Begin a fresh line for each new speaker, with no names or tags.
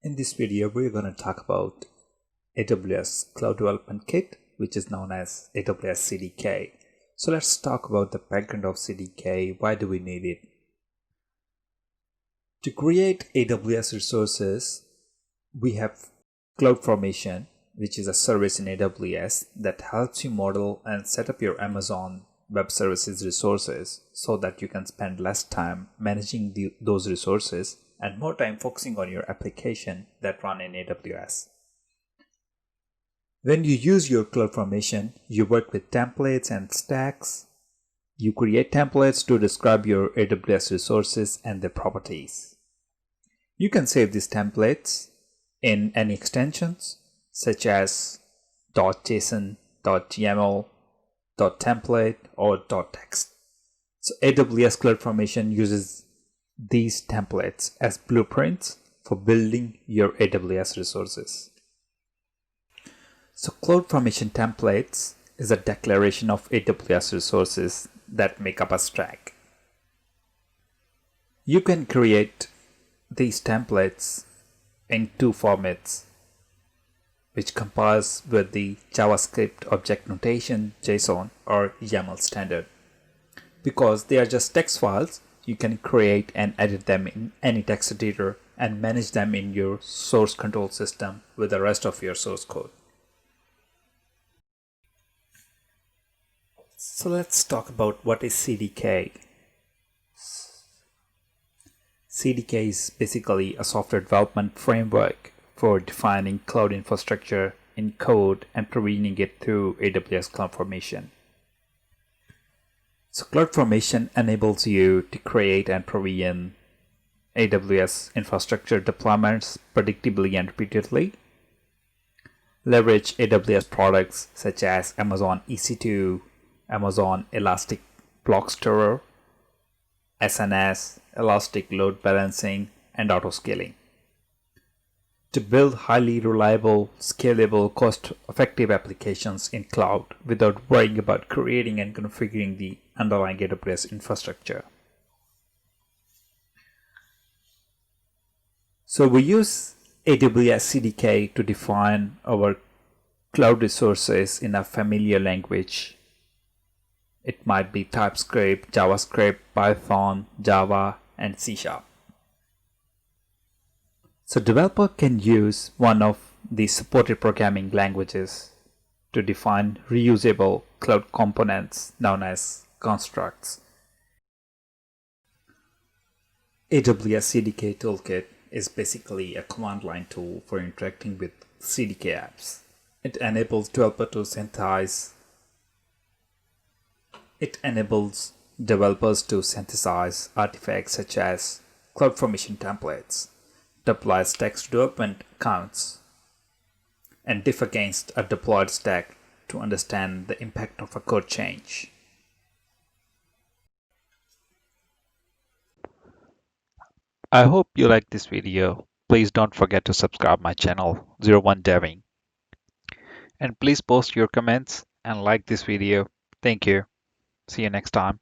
In this video, we're going to talk about AWS Cloud Development Kit, which is known as AWS CDK. So let's talk about the background of CDK. Why do we need it? To create AWS resources, we have CloudFormation, which is a service in AWS that helps you model and set up your Amazon Web Services resources so that you can spend less time managing those resources and more time focusing on your application that run in AWS. When you use your CloudFormation, you work with templates and stacks. You create templates to describe your AWS resources and their properties. You can save these templates in any extensions such as .json, .yaml, .template, or .text. So AWS CloudFormation uses these templates as blueprints for building your AWS resources. So CloudFormation templates is a declaration of AWS resources that make up a stack. You can create these templates in two formats, which compares with the JavaScript object notation, JSON, or YAML standard. Because they are just text files, you can create and edit them in any text editor and manage them in your source control system with the rest of your source code. So let's talk about what is CDK. CDK is basically a software development framework for defining cloud infrastructure in code and provisioning it through AWS CloudFormation. So CloudFormation enables you to create and provision AWS infrastructure deployments predictably and repeatedly, leverage AWS products such as Amazon EC2, Amazon Elastic Block Store, SNS, Elastic Load Balancing, and Autoscaling to build highly reliable, scalable, cost-effective applications in cloud without worrying about creating and configuring the underlying AWS infrastructure. So we use AWS CDK to define our cloud resources in a familiar language. It might be TypeScript, JavaScript, Python, Java, and C#. So developer can use one of the supported programming languages to define reusable cloud components known as constructs. AWS CDK Toolkit is basically a command line tool for interacting with CDK apps. It enables developers to synthesize artifacts such as CloudFormation templates, deploys text development accounts, and diff against a deployed stack to understand the impact of a code change.
I hope you liked this video. Please don't forget to subscribe my channel 01 Deving. And please post your comments and like this video. Thank you. See you next time.